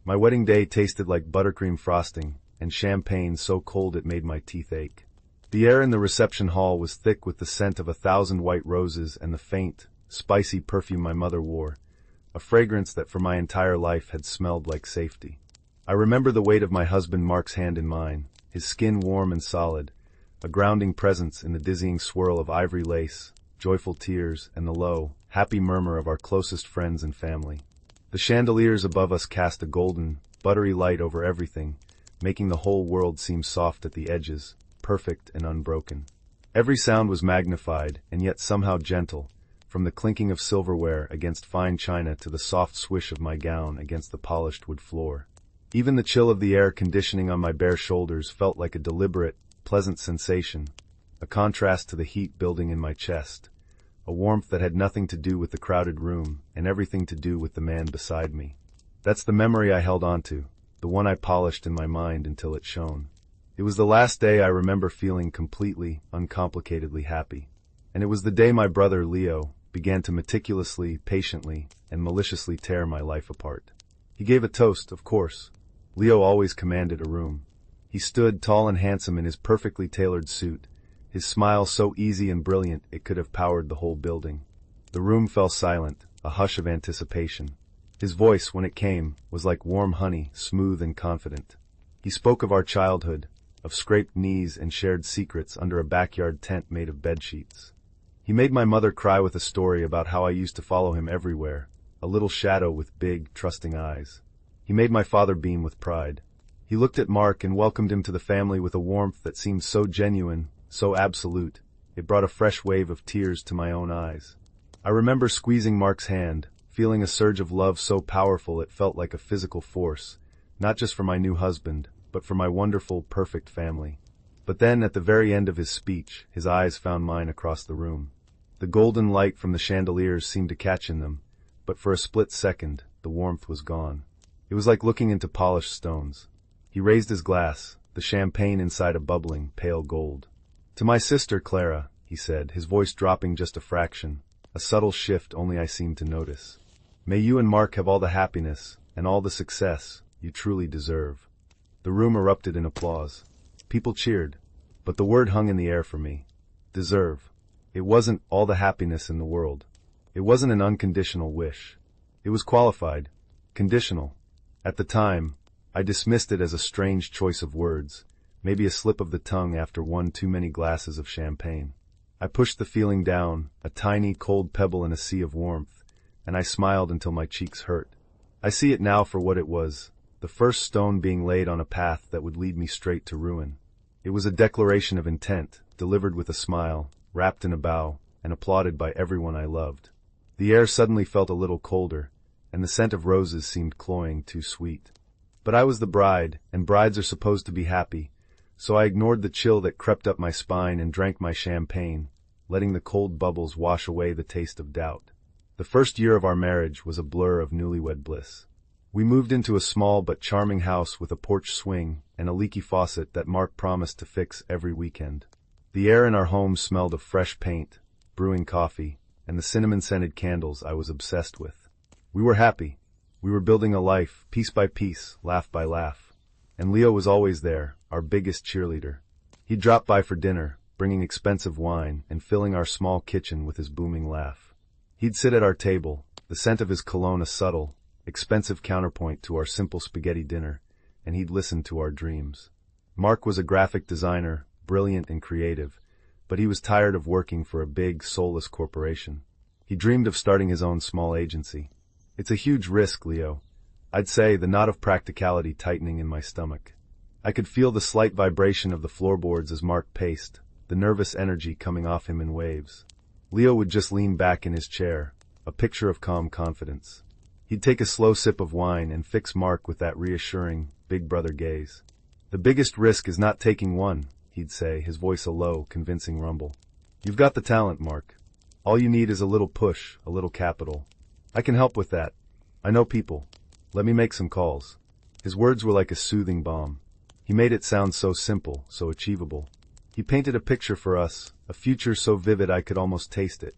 My wedding day tasted like buttercream frosting, and champagne so cold it made my teeth ache. The air in the reception hall was thick with the scent of 1,000 white roses and the faint, spicy perfume my mother wore, a fragrance that for my entire life had smelled like safety. I remember the weight of my husband Mark's hand in mine, his skin warm and solid, a grounding presence in the dizzying swirl of ivory lace, joyful tears, and the low, happy murmur of our closest friends and family. The chandeliers above us cast a golden, buttery light over everything, making the whole world seem soft at the edges, perfect and unbroken. Every sound was magnified, and yet somehow gentle, from the clinking of silverware against fine china to the soft swish of my gown against the polished wood floor. Even the chill of the air conditioning on my bare shoulders felt like a deliberate, pleasant sensation, a contrast to the heat building in my chest, a warmth that had nothing to do with the crowded room and everything to do with the man beside me. That's the memory I held onto, the one I polished in my mind until it shone. It was the last day I remember feeling completely, uncomplicatedly happy. And it was the day my brother Leo began to meticulously, patiently, and maliciously tear my life apart. He gave a toast, of course. Leo always commanded a room. He stood tall and handsome in his perfectly tailored suit, his smile so easy and brilliant it could have powered the whole building. The room fell silent, a hush of anticipation. His voice, when it came, was like warm honey, smooth and confident. He spoke of our childhood, of scraped knees and shared secrets under a backyard tent made of bedsheets. He made my mother cry with a story about how I used to follow him everywhere, a little shadow with big, trusting eyes. He made my father beam with pride. He looked at Mark and welcomed him to the family with a warmth that seemed so genuine, so absolute, it brought a fresh wave of tears to my own eyes. I remember squeezing Mark's hand, feeling a surge of love so powerful it felt like a physical force, not just for my new husband, but for my wonderful, perfect family. But then, at the very end of his speech, his eyes found mine across the room. The golden light from the chandeliers seemed to catch in them, but for a split second, the warmth was gone. It was like looking into polished stones. He raised his glass, the champagne inside a bubbling, pale gold. "To my sister, Clara," he said, his voice dropping just a fraction, a subtle shift only I seemed to notice. "May you and Mark have all the happiness, and all the success, you truly deserve." The room erupted in applause. People cheered, but the word hung in the air for me. Deserve. It wasn't all the happiness in the world. It wasn't an unconditional wish. It was qualified, conditional. At the time, I dismissed it as a strange choice of words, maybe a slip of the tongue after one too many glasses of champagne. I pushed the feeling down, a tiny, cold pebble in a sea of warmth, and I smiled until my cheeks hurt. I see it now for what it was, the first stone being laid on a path that would lead me straight to ruin. It was a declaration of intent, delivered with a smile, wrapped in a bow, and applauded by everyone I loved. The air suddenly felt a little colder, and the scent of roses seemed cloying too sweet. But I was the bride, and brides are supposed to be happy, so I ignored the chill that crept up my spine and drank my champagne, letting the cold bubbles wash away the taste of doubt. The first year of our marriage was a blur of newlywed bliss. We moved into a small but charming house with a porch swing and a leaky faucet that Mark promised to fix every weekend. The air in our home smelled of fresh paint, brewing coffee, and the cinnamon-scented candles I was obsessed with. We were happy. We were building a life, piece by piece, laugh by laugh. And Leo was always there, our biggest cheerleader. He'd drop by for dinner, bringing expensive wine and filling our small kitchen with his booming laugh. He'd sit at our table, the scent of his cologne a subtle, expensive counterpoint to our simple spaghetti dinner, and he'd listen to our dreams. Mark was a graphic designer, brilliant and creative, but he was tired of working for a big, soulless corporation. He dreamed of starting his own small agency. It's a huge risk, Leo. I'd say, the knot of practicality tightening in my stomach. I could feel the slight vibration of the floorboards as Mark paced, the nervous energy coming off him in waves. Leo would just lean back in his chair, a picture of calm confidence. He'd take a slow sip of wine and fix Mark with that reassuring, big brother gaze. "The biggest risk is not taking one," he'd say, his voice a low, convincing rumble. "You've got the talent, Mark. All you need is a little push, a little capital. I can help with that. I know people. Let me make some calls." His words were like a soothing balm. He made it sound so simple, so achievable. He painted a picture for us, a future so vivid I could almost taste it.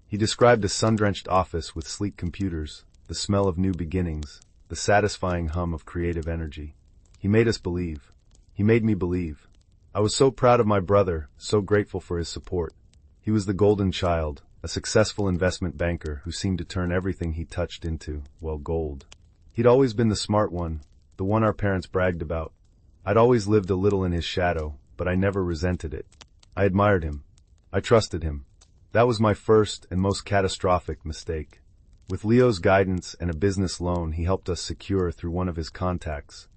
He described a sun-drenched office with sleek computers, the smell of new beginnings, the satisfying hum of creative energy. He made us believe. He made me believe. I was so proud of my brother, so grateful for his support. He was the golden child, a successful investment banker who seemed to turn everything he touched into, well, gold. He'd always been the smart one, the one our parents bragged about. I'd always lived a little in his shadow, but I never resented it. I admired him. I trusted him. That was my first and most catastrophic mistake. With Leo's guidance and a business loan he helped us secure through one of his contacts,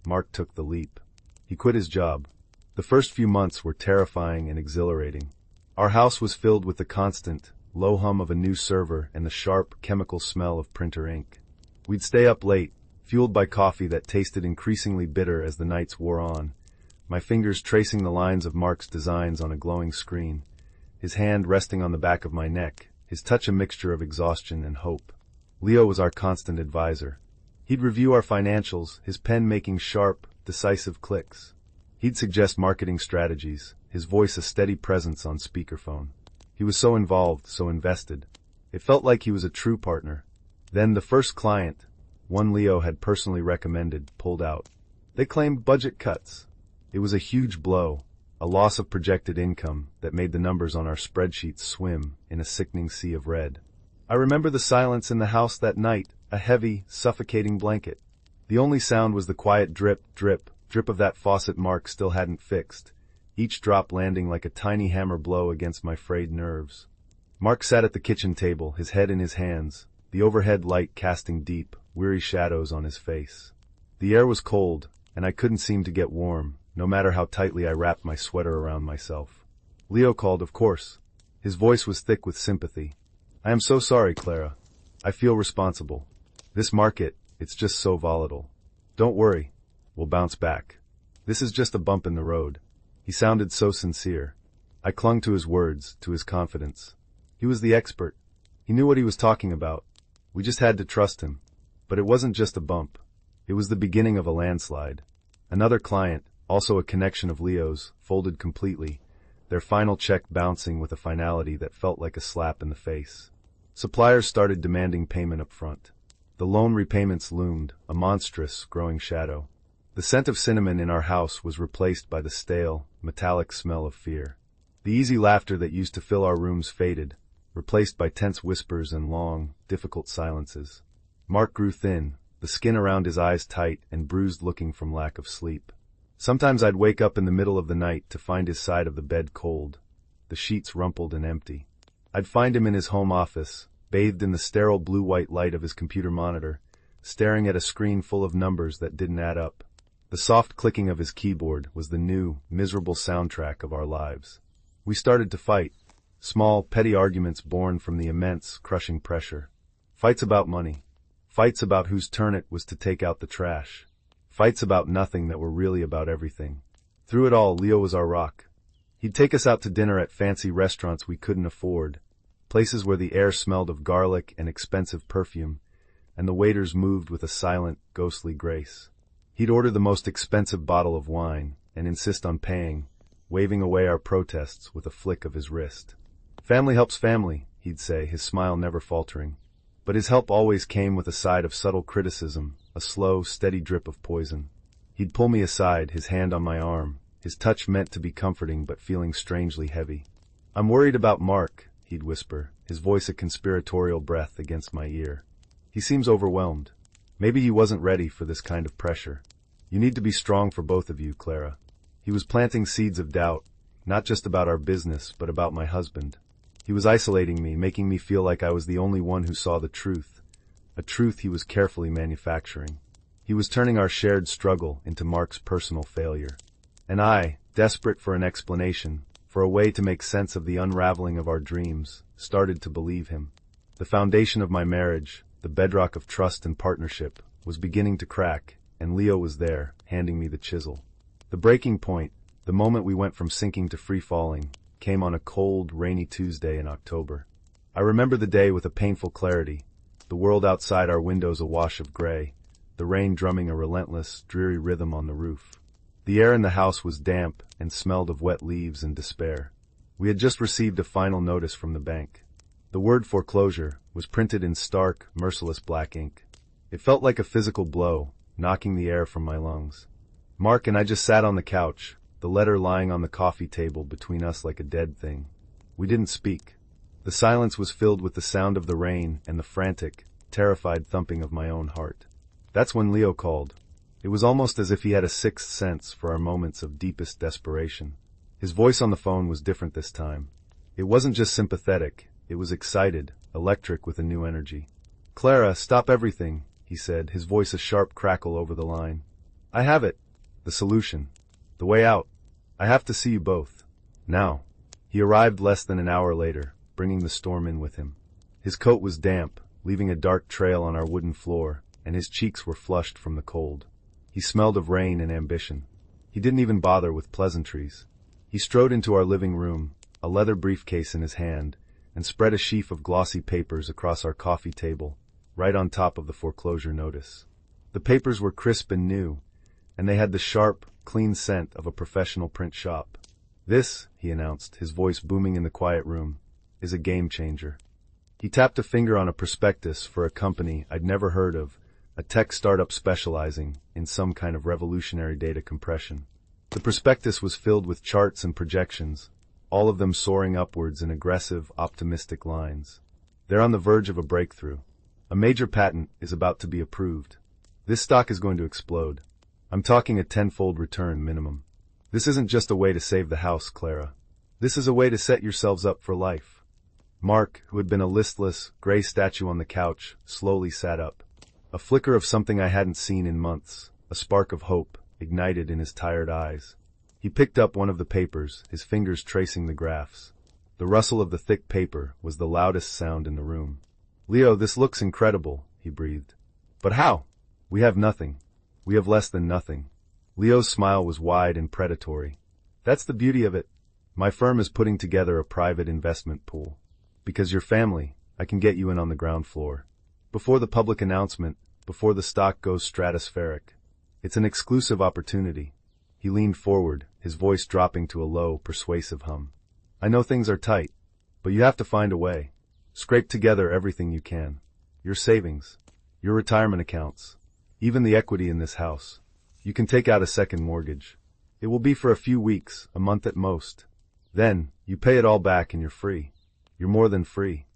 Mark took the leap. He quit his job. The first few months were terrifying and exhilarating. Our house was filled with the constant, low hum of a new server and the sharp, chemical smell of printer ink. We'd stay up late, fueled by coffee that tasted increasingly bitter as the nights wore on, my fingers tracing the lines of Mark's designs on a glowing screen, his hand resting on the back of my neck, his touch a mixture of exhaustion and hope. Leo was our constant advisor. He'd review our financials, his pen making sharp, decisive clicks. He'd suggest marketing strategies, his voice a steady presence on speakerphone. He was so involved, so invested. It felt like he was a true partner. Then the first client, one Leo had personally recommended, pulled out. They claimed budget cuts. It was a huge blow, a loss of projected income that made the numbers on our spreadsheets swim in a sickening sea of red. I remember the silence in the house that night, a heavy, suffocating blanket. The only sound was the quiet drip, drip, drip of that faucet Mark still hadn't fixed, each drop landing like a tiny hammer blow against my frayed nerves. Mark sat at the kitchen table, his head in his hands, the overhead light casting deep, weary shadows on his face. The air was cold, and I couldn't seem to get warm, no matter how tightly I wrapped my sweater around myself. Leo called, of course. His voice was thick with sympathy. I am so sorry, Clara. I feel responsible. This market, it's just so volatile. Don't worry. We'll bounce back. This is just a bump in the road. He sounded so sincere. I clung to his words, to his confidence. He was the expert. He knew what he was talking about. We just had to trust him. But it wasn't just a bump. It was the beginning of a landslide. Another client, also a connection of Leo's, folded completely, their final check bouncing with a finality that felt like a slap in the face. Suppliers started demanding payment up front. The loan repayments loomed, a monstrous, growing shadow. The scent of cinnamon in our house was replaced by the stale, metallic smell of fear. The easy laughter that used to fill our rooms faded, replaced by tense whispers and long, difficult silences. Mark grew thin, the skin around his eyes tight and bruised looking from lack of sleep. Sometimes I'd wake up in the middle of the night to find his side of the bed cold, the sheets rumpled and empty. I'd find him in his home office, bathed in the sterile blue-white light of his computer monitor, staring at a screen full of numbers that didn't add up. The soft clicking of his keyboard was the new, miserable soundtrack of our lives. We started to fight, small, petty arguments born from the immense, crushing pressure. Fights about money. Fights about whose turn it was to take out the trash. Fights about nothing that were really about everything. Through it all, Leo was our rock. He'd take us out to dinner at fancy restaurants we couldn't afford, places where the air smelled of garlic and expensive perfume, and the waiters moved with a silent, ghostly grace. He'd order the most expensive bottle of wine and insist on paying, waving away our protests with a flick of his wrist. Family helps family, he'd say, his smile never faltering. But his help always came with a side of subtle criticism, a slow, steady drip of poison. He'd pull me aside, his hand on my arm, his touch meant to be comforting but feeling strangely heavy. "I'm worried about Mark," he'd whisper, his voice a conspiratorial breath against my ear. "He seems overwhelmed. Maybe he wasn't ready for this kind of pressure. You need to be strong for both of you, Clara." He was planting seeds of doubt, not just about our business, but about my husband. He was isolating me, making me feel like I was the only one who saw the truth, a truth he was carefully manufacturing. He was turning our shared struggle into Mark's personal failure. And I, desperate for an explanation, for a way to make sense of the unraveling of our dreams, started to believe him. The foundation of my marriage, the bedrock of trust and partnership, was beginning to crack, and Leo was there, handing me the chisel. The breaking point, the moment we went from sinking to free-falling, came on a cold, rainy Tuesday in October. I remember the day with a painful clarity, the world outside our windows a wash of gray, the rain drumming a relentless, dreary rhythm on the roof. The air in the house was damp and smelled of wet leaves and despair. We had just received a final notice from the bank. The word foreclosure was printed in stark, merciless black ink. It felt like a physical blow, knocking the air from my lungs. Mark and I just sat on the couch, the letter lying on the coffee table between us like a dead thing. We didn't speak. The silence was filled with the sound of the rain and the frantic, terrified thumping of my own heart. That's when Leo called. It was almost as if he had a sixth sense for our moments of deepest desperation. His voice on the phone was different this time. It wasn't just sympathetic, it was excited, electric with a new energy. "Clara, stop everything," he said, his voice a sharp crackle over the line. "I have it. The solution. The way out. I have to see you both. Now." He arrived less than an hour later, bringing the storm in with him. His coat was damp, leaving a dark trail on our wooden floor, and his cheeks were flushed from the cold. He smelled of rain and ambition. He didn't even bother with pleasantries. He strode into our living room, a leather briefcase in his hand, and spread a sheaf of glossy papers across our coffee table, right on top of the foreclosure notice. The papers were crisp and new, and they had the sharp, clean scent of a professional print shop. "This," he announced, his voice booming in the quiet room, "is a game changer." He tapped a finger on a prospectus for a company I'd never heard of, a tech startup specializing in some kind of revolutionary data compression. The prospectus was filled with charts and projections, all of them soaring upwards in aggressive, optimistic lines. They're on the verge of a breakthrough. A major patent is about to be approved. This stock is going to explode. I'm talking a tenfold return minimum. This isn't just a way to save the house, Clara. This is a way to set yourselves up for life. Mark, who had been a listless, gray statue on the couch, slowly sat up. A flicker of something I hadn't seen in months, a spark of hope, ignited in his tired eyes. He picked up one of the papers, his fingers tracing the graphs. The rustle of the thick paper was the loudest sound in the room. "Leo, this looks incredible," he breathed. "But how? We have nothing. We have less than nothing." Leo's smile was wide and predatory. "That's the beauty of it. My firm is putting together a private investment pool. Because you're family, I can get you in on the ground floor. Before the public announcement, before the stock goes stratospheric. It's an exclusive opportunity." He leaned forward, his voice dropping to a low, persuasive hum. "I know things are tight, but you have to find a way. Scrape together everything you can. Your savings, your retirement accounts, even the equity in this house. You can take out a second mortgage. It will be for a few weeks, a month at most. Then, you pay it all back and you're free. You're more than free."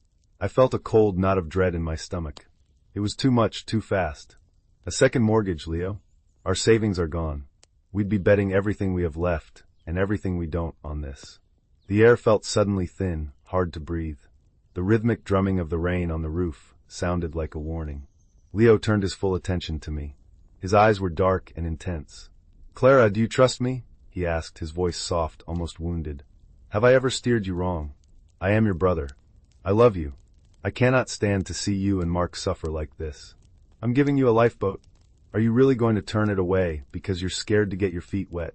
I felt a cold knot of dread in my stomach. It was too much, too fast. A second mortgage, Leo? Our savings are gone. We'd be betting everything we have left, and everything we don't, on this. The air felt suddenly thin, hard to breathe. The rhythmic drumming of the rain on the roof sounded like a warning. Leo turned his full attention to me. His eyes were dark and intense. "Clara, do you trust me?" he asked, his voice soft, almost wounded. "Have I ever steered you wrong? I am your brother. I love you. I cannot stand to see you and Mark suffer like this. I'm giving you a lifeboat. Are you really going to turn it away because you're scared to get your feet wet?"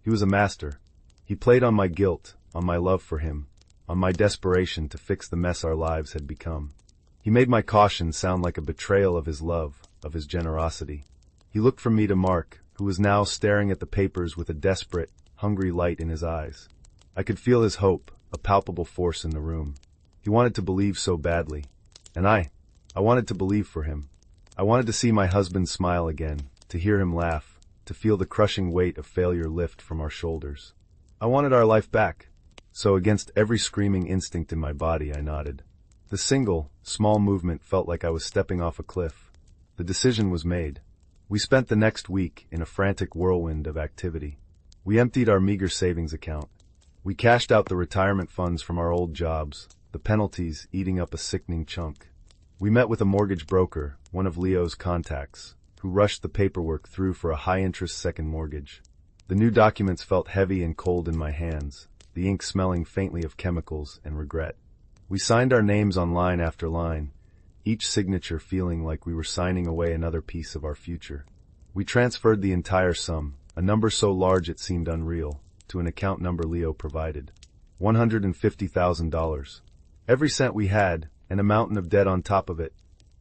He was a master. He played on my guilt, on my love for him, on my desperation to fix the mess our lives had become. He made my caution sound like a betrayal of his love, of his generosity. He looked from me to Mark, who was now staring at the papers with a desperate, hungry light in his eyes. I could feel his hope, a palpable force in the room. He wanted to believe so badly. And I wanted to believe for him. I wanted to see my husband smile again, to hear him laugh, to feel the crushing weight of failure lift from our shoulders. I wanted our life back. So against every screaming instinct in my body, I nodded. The single, small movement felt like I was stepping off a cliff. The decision was made. We spent the next week in a frantic whirlwind of activity. We emptied our meager savings account. We cashed out the retirement funds from our old jobs, the penalties eating up a sickening chunk. We met with a mortgage broker, one of Leo's contacts, who rushed the paperwork through for a high-interest second mortgage. The new documents felt heavy and cold in my hands, the ink smelling faintly of chemicals and regret. We signed our names on line after line, each signature feeling like we were signing away another piece of our future. We transferred the entire sum, a number so large it seemed unreal, to an account number Leo provided. $150,000. Every cent we had, and a mountain of debt on top of it.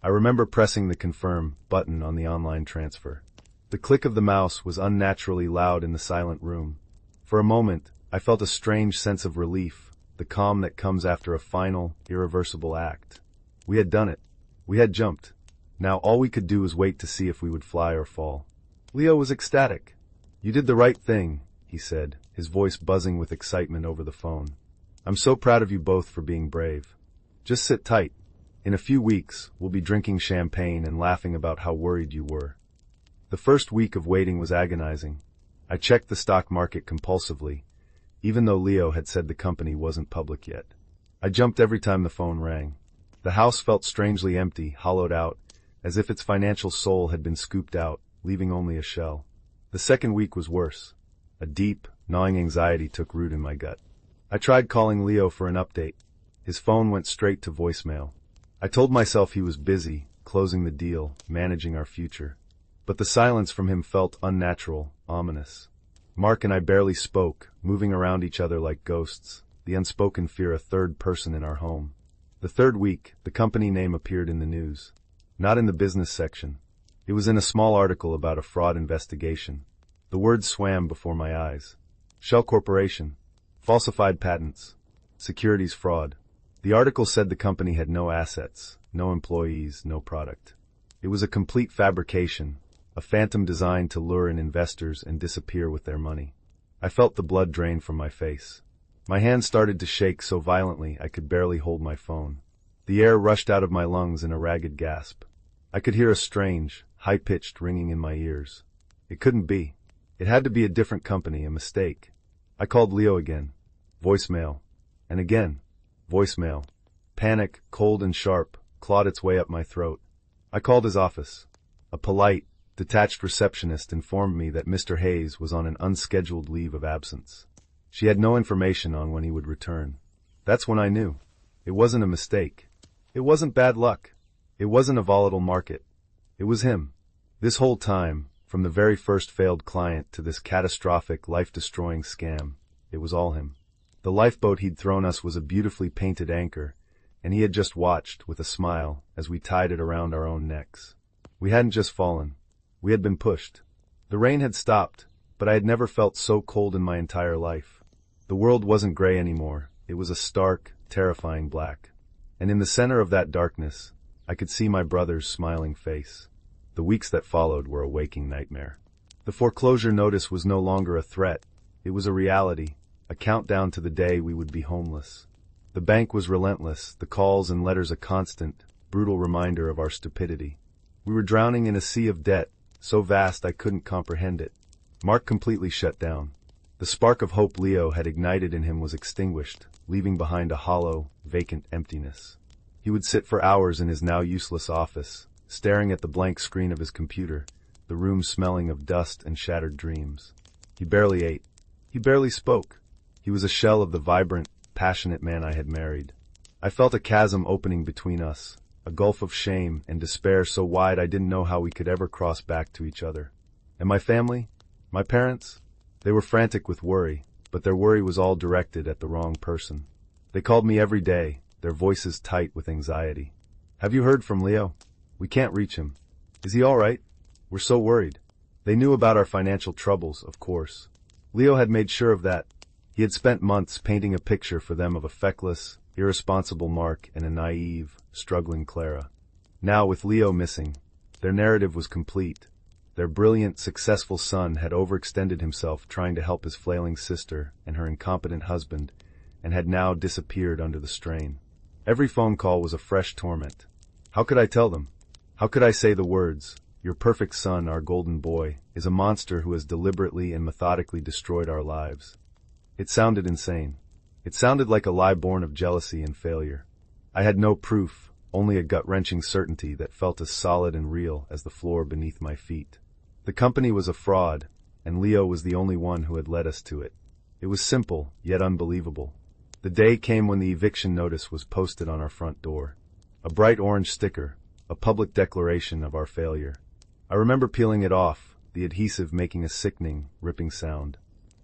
I remember pressing the confirm button on the online transfer. The click of the mouse was unnaturally loud in the silent room. For a moment, I felt a strange sense of relief, the calm that comes after a final, irreversible act. We had done it. We had jumped. Now all we could do was wait to see if we would fly or fall. Leo was ecstatic. "You did the right thing," he said, his voice buzzing with excitement over the phone. "I'm so proud of you both for being brave. Just sit tight. In a few weeks, we'll be drinking champagne and laughing about how worried you were." The first week of waiting was agonizing. I checked the stock market compulsively, even though Leo had said the company wasn't public yet. I jumped every time the phone rang. The house felt strangely empty, hollowed out, as if its financial soul had been scooped out, leaving only a shell. The second week was worse. A deep, gnawing anxiety took root in my gut. I tried calling Leo for an update. His phone went straight to voicemail. I told myself he was busy, closing the deal, managing our future. But the silence from him felt unnatural, ominous. Mark and I barely spoke, moving around each other like ghosts, the unspoken fear a third person in our home. The third week, the company name appeared in the news. Not in the business section. It was in a small article about a fraud investigation. The words swam before my eyes. Shell Corporation. Falsified patents. Securities fraud. The article said the company had no assets, no employees, no product. It was a complete fabrication, a phantom designed to lure in investors and disappear with their money. I felt the blood drain from my face. My hands started to shake so violently I could barely hold my phone. The air rushed out of my lungs in a ragged gasp. I could hear a strange, high-pitched ringing in my ears. It couldn't be. It had to be a different company, a mistake. I called Leo again. Voicemail. And again. Voicemail. Panic, cold and sharp, clawed its way up my throat. I called his office. A polite, detached receptionist informed me that Mr. Hayes was on an unscheduled leave of absence. She had no information on when he would return. That's when I knew. It wasn't a mistake. It wasn't bad luck. It wasn't a volatile market. It was him. This whole time, from the very first failed client to this catastrophic, life-destroying scam, it was all him. The lifeboat he'd thrown us was a beautifully painted anchor, and he had just watched, with a smile, as we tied it around our own necks. We hadn't just fallen. We had been pushed. The rain had stopped, but I had never felt so cold in my entire life. The world wasn't gray anymore. It was a stark, terrifying black. And in the center of that darkness, I could see my brother's smiling face. The weeks that followed were a waking nightmare. The foreclosure notice was no longer a threat. It was a reality, a countdown to the day we would be homeless. The bank was relentless, the calls and letters a constant, brutal reminder of our stupidity. We were drowning in a sea of debt, so vast I couldn't comprehend it. Mark completely shut down. The spark of hope Leo had ignited in him was extinguished, leaving behind a hollow, vacant emptiness. He would sit for hours in his now useless office, staring at the blank screen of his computer, the room smelling of dust and shattered dreams. He barely ate. He barely spoke. He was a shell of the vibrant, passionate man I had married. I felt a chasm opening between us, a gulf of shame and despair so wide I didn't know how we could ever cross back to each other. And my family? My parents? They were frantic with worry, but their worry was all directed at the wrong person. They called me every day, their voices tight with anxiety. "Have you heard from Leo? We can't reach him. Is he all right? We're so worried." They knew about our financial troubles, of course. Leo had made sure of that. He had spent months painting a picture for them of a feckless, irresponsible Mark and a naive, struggling Clara. Now, with Leo missing, their narrative was complete. Their brilliant, successful son had overextended himself trying to help his flailing sister and her incompetent husband, and had now disappeared under the strain. Every phone call was a fresh torment. How could I tell them? How could I say the words, "Your perfect son, our golden boy, is a monster who has deliberately and methodically destroyed our lives"? It sounded insane. It sounded like a lie born of jealousy and failure. I had no proof, only a gut-wrenching certainty that felt as solid and real as the floor beneath my feet. The company was a fraud, and Leo was the only one who had led us to it. It was simple, yet unbelievable. The day came when the eviction notice was posted on our front door. A bright orange sticker, a public declaration of our failure. I remember peeling it off, the adhesive making a sickening, ripping sound.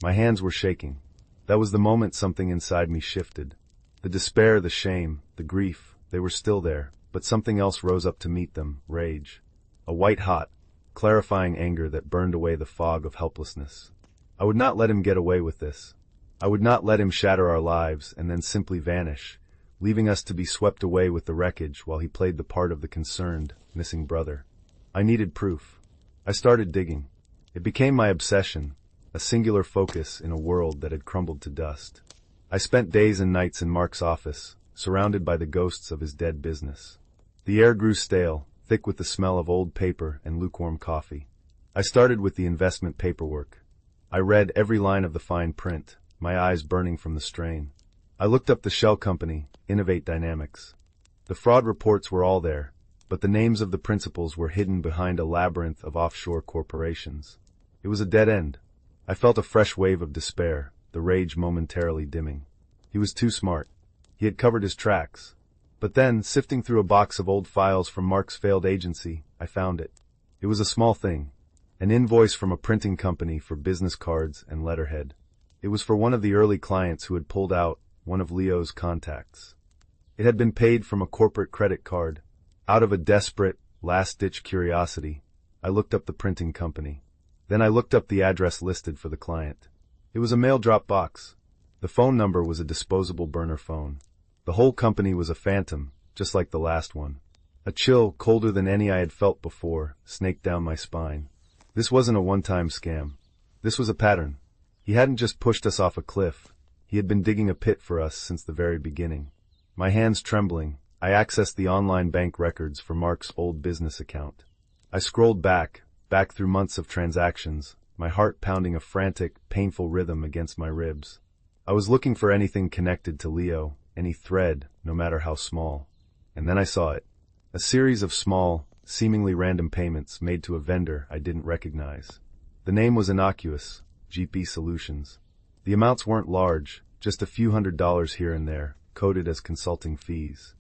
My hands were shaking. That was the moment something inside me shifted. The despair, the shame, the grief, they were still there, but something else rose up to meet them, rage. A white-hot, clarifying anger that burned away the fog of helplessness. I would not let him get away with this. I would not let him shatter our lives and then simply vanish, leaving us to be swept away with the wreckage while he played the part of the concerned, missing brother. I needed proof. I started digging. It became my obsession, a singular focus in a world that had crumbled to dust. I spent days and nights in Mark's office, surrounded by the ghosts of his dead business. The air grew stale, thick with the smell of old paper and lukewarm coffee. I started with the investment paperwork. I read every line of the fine print, my eyes burning from the strain. I looked up the shell company, Innovate Dynamics. The fraud reports were all there, but the names of the principals were hidden behind a labyrinth of offshore corporations. It was a dead end. I felt a fresh wave of despair, the rage momentarily dimming. He was too smart. He had covered his tracks. But then, sifting through a box of old files from Mark's failed agency, I found it. It was a small thing. An invoice from a printing company for business cards and letterhead. It was for one of the early clients who had pulled out one of Leo's contacts. It had been paid from a corporate credit card. Out of a desperate, last-ditch curiosity, I looked up the printing company. Then I looked up the address listed for the client. It was a mail drop box. The phone number was a disposable burner phone. The whole company was a phantom, just like the last one. A chill, colder than any I had felt before, snaked down my spine. This wasn't a one-time scam. This was a pattern. He hadn't just pushed us off a cliff. He had been digging a pit for us since the very beginning. My hands trembling, I accessed the online bank records for Mark's old business account. I scrolled back through months of transactions, my heart pounding a frantic, painful rhythm against my ribs. I was looking for anything connected to Leo, any thread, no matter how small. And then I saw it. A series of small, seemingly random payments made to a vendor I didn't recognize. The name was innocuous, GP Solutions. The amounts weren't large, just a few $100s here and there, coded as consulting fees.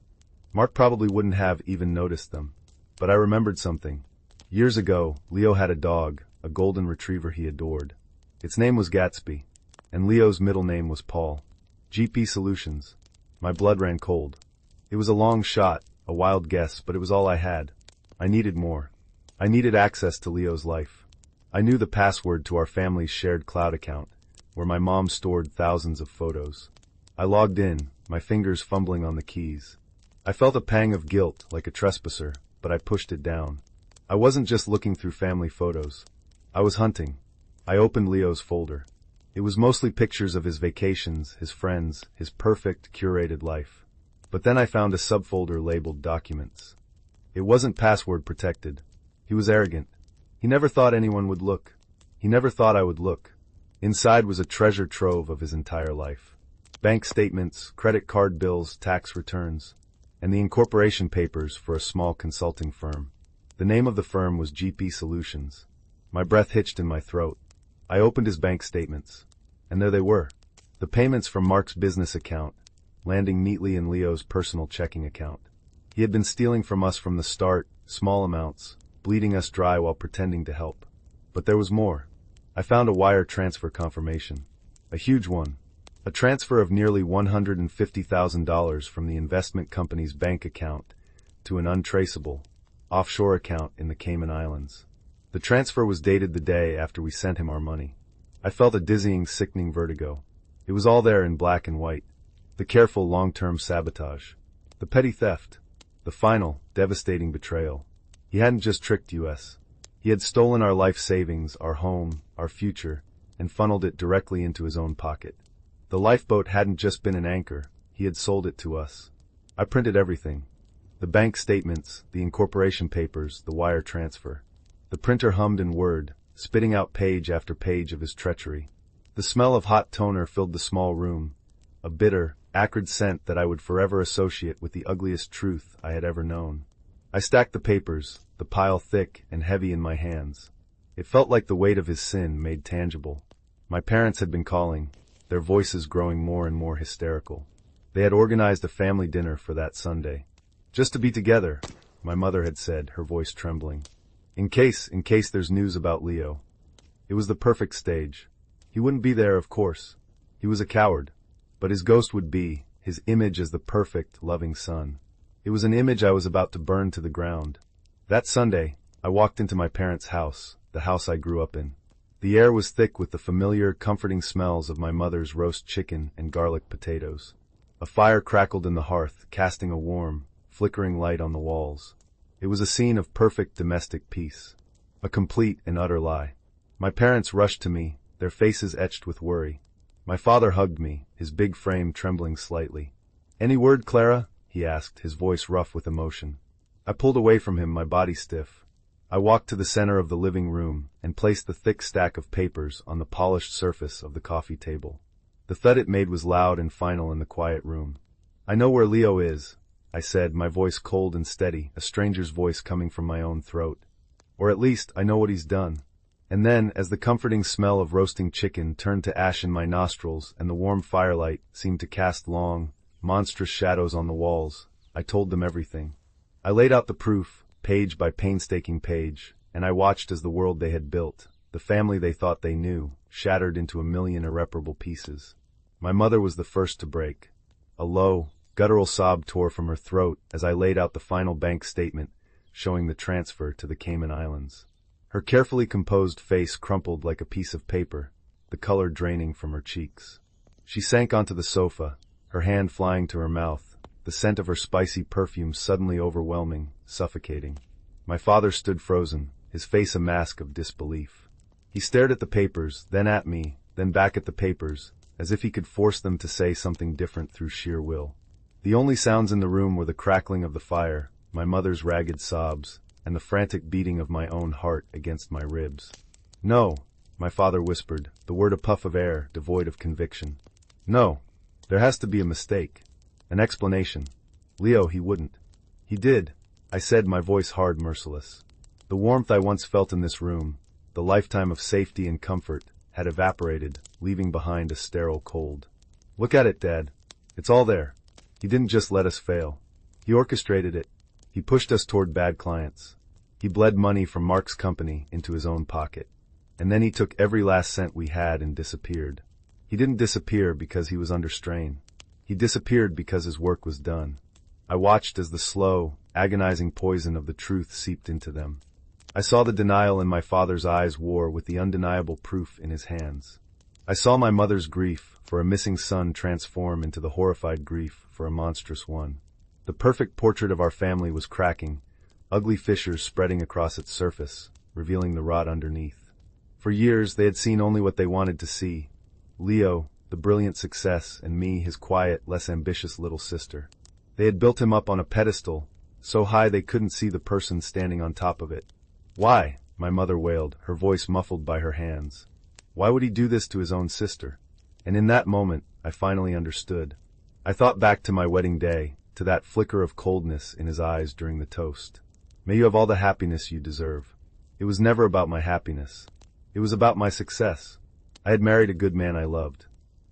Mark probably wouldn't have even noticed them. But I remembered something. Years ago, Leo had a dog, a golden retriever he adored. Its name was Gatsby, and Leo's middle name was Paul. GP Solutions. My blood ran cold. It was a long shot, a wild guess, but it was all I had. I needed more. I needed access to Leo's life. I knew the password to our family's shared cloud account, where my mom stored thousands of photos. I logged in, my fingers fumbling on the keys. I felt a pang of guilt, like a trespasser, but I pushed it down. I wasn't just looking through family photos. I was hunting. I opened Leo's folder. It was mostly pictures of his vacations, his friends, his perfect, curated life. But then I found a subfolder labeled Documents. It wasn't password protected. He was arrogant. He never thought anyone would look. He never thought I would look. Inside was a treasure trove of his entire life. Bank statements, credit card bills, tax returns, and the incorporation papers for a small consulting firm. The name of the firm was GP Solutions. My breath hitched in my throat. I opened his bank statements, and there they were. The payments from Mark's business account, landing neatly in Leo's personal checking account. He had been stealing from us from the start, small amounts, bleeding us dry while pretending to help. But there was more. I found a wire transfer confirmation. A huge one. A transfer of nearly $150,000 from the investment company's bank account to an untraceable, offshore account in the Cayman Islands. The transfer was dated the day after we sent him our money. I felt a dizzying, sickening vertigo. It was all there in black and white. The careful, long-term sabotage. The petty theft. The final, devastating betrayal. He hadn't just tricked us. He had stolen our life savings, our home, our future, and funneled it directly into his own pocket. The lifeboat hadn't just been an anchor. He had sold it to us. I printed everything. The bank statements, the incorporation papers, the wire transfer. The printer hummed in Word, spitting out page after page of his treachery. The smell of hot toner filled the small room, a bitter, acrid scent that I would forever associate with the ugliest truth I had ever known. I stacked the papers, the pile thick and heavy in my hands. It felt like the weight of his sin made tangible. My parents had been calling, their voices growing more and more hysterical. They had organized a family dinner for that Sunday. Just to be together, my mother had said, her voice trembling. In case there's news about Leo. It was the perfect stage. He wouldn't be there, of course. He was a coward. But his ghost would be, his image as the perfect, loving son. It was an image I was about to burn to the ground. That Sunday, I walked into my parents' house, the house I grew up in. The air was thick with the familiar, comforting smells of my mother's roast chicken and garlic potatoes. A fire crackled in the hearth, casting a warm, flickering light on the walls. It was a scene of perfect domestic peace. A complete and utter lie. My parents rushed to me, their faces etched with worry. My father hugged me, his big frame trembling slightly. "Any word, Clara?" he asked, his voice rough with emotion. I pulled away from him, my body stiff. I walked to the center of the living room and placed the thick stack of papers on the polished surface of the coffee table. The thud it made was loud and final in the quiet room. "I know where Leo is," I said, my voice cold and steady, a stranger's voice coming from my own throat. "Or at least, I know what he's done." And then, as the comforting smell of roasting chicken turned to ash in my nostrils and the warm firelight seemed to cast long, monstrous shadows on the walls, I told them everything. I laid out the proof, page by painstaking page, and I watched as the world they had built, the family they thought they knew, shattered into a million irreparable pieces. My mother was the first to break. A low, guttural sob tore from her throat as I laid out the final bank statement showing the transfer to the Cayman Islands. Her carefully composed face crumpled like a piece of paper, the color draining from her cheeks. She sank onto the sofa, her hand flying to her mouth, the scent of her spicy perfume suddenly overwhelming, suffocating. My father stood frozen, his face a mask of disbelief. He stared at the papers, then at me, then back at the papers, as if he could force them to say something different through sheer will. The only sounds in the room were the crackling of the fire, my mother's ragged sobs, and the frantic beating of my own heart against my ribs. "No," my father whispered, the word a puff of air, devoid of conviction. "No. There has to be a mistake. An explanation. Leo, he wouldn't." "He did," I said, my voice hard, merciless. The warmth I once felt in this room, the lifetime of safety and comfort, had evaporated, leaving behind a sterile cold. "Look at it, Dad. It's all there. He didn't just let us fail. He orchestrated it. He pushed us toward bad clients. He bled money from Mark's company into his own pocket. And then he took every last cent we had and disappeared. He didn't disappear because he was under strain. He disappeared because his work was done." I watched as the slow, agonizing poison of the truth seeped into them. I saw the denial in my father's eyes war with the undeniable proof in his hands. I saw my mother's grief for a missing son transform into the horrified grief for a monstrous one. The perfect portrait of our family was cracking, ugly fissures spreading across its surface, revealing the rot underneath. For years they had seen only what they wanted to see. Leo, the brilliant success, and me, his quiet, less ambitious little sister. They had built him up on a pedestal, so high they couldn't see the person standing on top of it. "Why?" my mother wailed, her voice muffled by her hands. "Why would he do this to his own sister?" And in that moment, I finally understood. I thought back to my wedding day, to that flicker of coldness in his eyes during the toast. "May you have all the happiness you deserve." It was never about my happiness. It was about my success. I had married a good man I loved.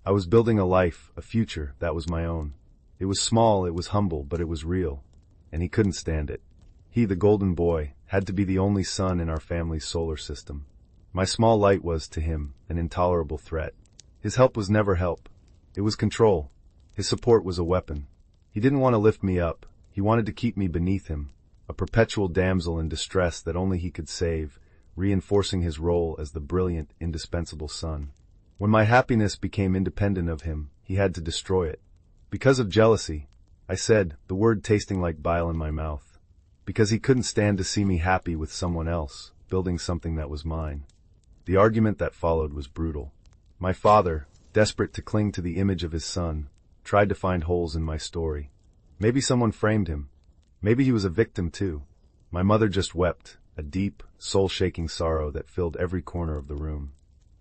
I was building a life, a future, that was my own. It was small, it was humble, but it was real. And he couldn't stand it. He, the golden boy, had to be the only sun in our family's solar system. My small light was, to him, an intolerable threat. His help was never help. It was control. His support was a weapon. He didn't want to lift me up. He wanted to keep me beneath him, a perpetual damsel in distress that only he could save, reinforcing his role as the brilliant, indispensable son. When my happiness became independent of him, he had to destroy it. Because of jealousy, I said, the word tasting like bile in my mouth. Because he couldn't stand to see me happy with someone else, building something that was mine. The argument that followed was brutal. My father, desperate to cling to the image of his son, tried to find holes in my story. Maybe someone framed him. Maybe he was a victim too. My mother just wept, a deep, soul-shaking sorrow that filled every corner of the room.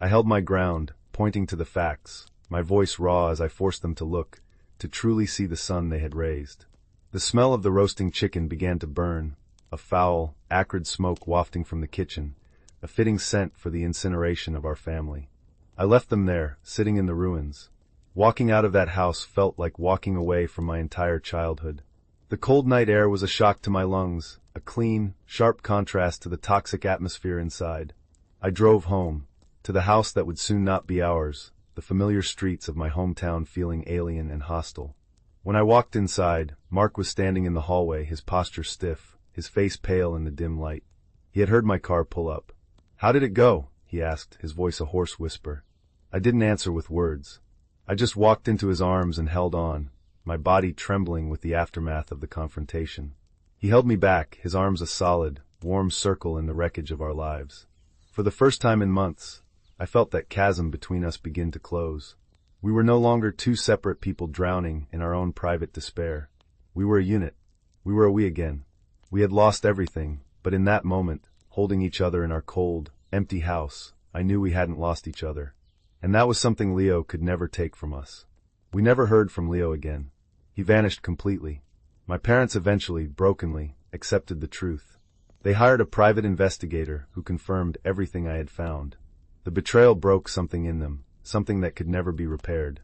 I held my ground, pointing to the facts, my voice raw as I forced them to look, to truly see the son they had raised. The smell of the roasting chicken began to burn, a foul, acrid smoke wafting from the kitchen, a fitting scent for the incineration of our family. I left them there, sitting in the ruins. Walking out of that house felt like walking away from my entire childhood. The cold night air was a shock to my lungs, a clean, sharp contrast to the toxic atmosphere inside. I drove home, to the house that would soon not be ours, the familiar streets of my hometown feeling alien and hostile. When I walked inside, Mark was standing in the hallway, his posture stiff, his face pale in the dim light. He had heard my car pull up. "How did it go?" he asked, his voice a hoarse whisper. I didn't answer with words. I just walked into his arms and held on, my body trembling with the aftermath of the confrontation. He held me back, his arms a solid, warm circle in the wreckage of our lives. For the first time in months, I felt that chasm between us begin to close. We were no longer two separate people drowning in our own private despair. We were a unit. We were a we again. We had lost everything, but in that moment, holding each other in our cold, empty house, I knew we hadn't lost each other. And that was something Leo could never take from us. We never heard from Leo again. He vanished completely. My parents eventually, brokenly, accepted the truth. They hired a private investigator who confirmed everything I had found. The betrayal broke something in them, something that could never be repaired.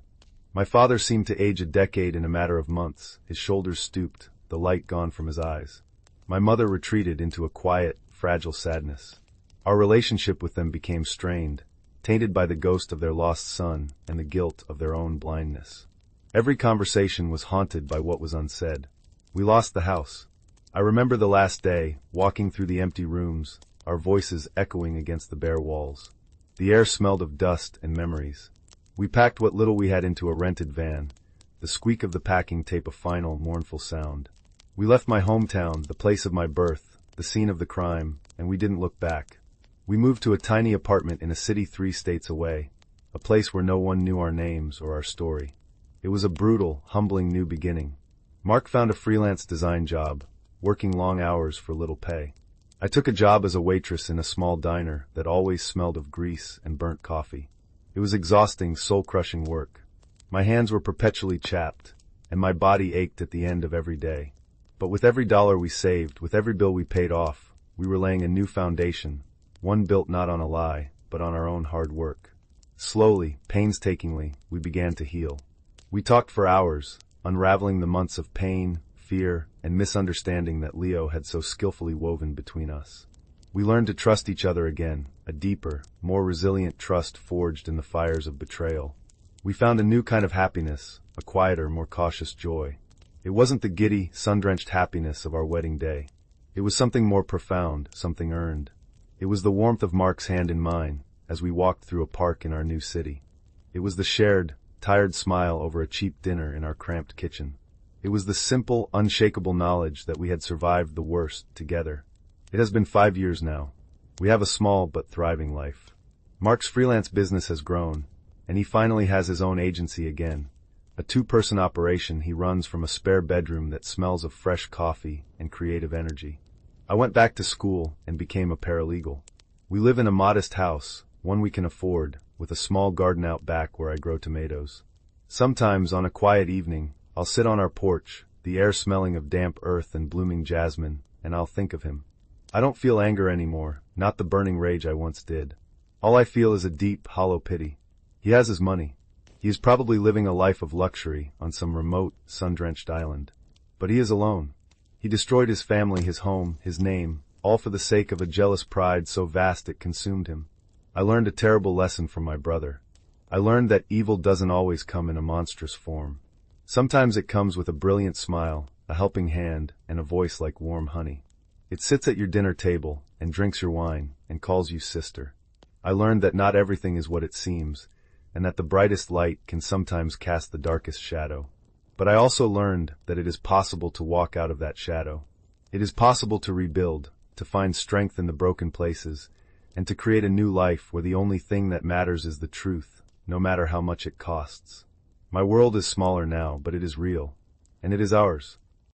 My father seemed to age a decade in a matter of months, his shoulders stooped, the light gone from his eyes. My mother retreated into a quiet, fragile sadness. Our relationship with them became strained, tainted by the ghost of their lost son and the guilt of their own blindness. Every conversation was haunted by what was unsaid. We lost the house. I remember the last day, walking through the empty rooms, our voices echoing against the bare walls. The air smelled of dust and memories. We packed what little we had into a rented van, the squeak of the packing tape a final, mournful sound. We left my hometown, the place of my birth, the scene of the crime, and we didn't look back. We moved to a tiny apartment in a city 3 states away, a place where no one knew our names or our story. It was a brutal, humbling new beginning. Mark found a freelance design job, working long hours for little pay. I took a job as a waitress in a small diner that always smelled of grease and burnt coffee. It was exhausting, soul-crushing work. My hands were perpetually chapped, and my body ached at the end of every day. But with every dollar we saved, with every bill we paid off, we were laying a new foundation, one built not on a lie, but on our own hard work. Slowly, painstakingly, we began to heal. We talked for hours, unraveling the months of pain, fear, and misunderstanding that Leo had so skillfully woven between us. We learned to trust each other again, a deeper, more resilient trust forged in the fires of betrayal. We found a new kind of happiness, a quieter, more cautious joy. It wasn't the giddy, sun-drenched happiness of our wedding day. It was something more profound, something earned. It was the warmth of Mark's hand in mine, as we walked through a park in our new city. It was the shared, tired smile over a cheap dinner in our cramped kitchen. It was the simple, unshakable knowledge that we had survived the worst together. It has been 5 years now. We have a small but thriving life. Mark's freelance business has grown, and he finally has his own agency again. A 2-person operation he runs from a spare bedroom that smells of fresh coffee and creative energy. I went back to school and became a paralegal. We live in a modest house, one we can afford, with a small garden out back where I grow tomatoes. Sometimes, on a quiet evening, I'll sit on our porch, the air smelling of damp earth and blooming jasmine, and I'll think of him. I don't feel anger anymore, not the burning rage I once did. All I feel is a deep, hollow pity. He has his money. He is probably living a life of luxury on some remote, sun-drenched island. But he is alone. He destroyed his family, his home, his name, all for the sake of a jealous pride so vast it consumed him. I learned a terrible lesson from my brother. I learned that evil doesn't always come in a monstrous form. Sometimes it comes with a brilliant smile, a helping hand, and a voice like warm honey. It sits at your dinner table and drinks your wine and calls you sister. I learned that not everything is what it seems, and that the brightest light can sometimes cast the darkest shadow. But I also learned that it is possible to walk out of that shadow. It is possible to rebuild, to find strength in the broken places, and to create a new life where the only thing that matters is the truth, no matter how much it costs. My world is smaller now, but it is real, and it is ours.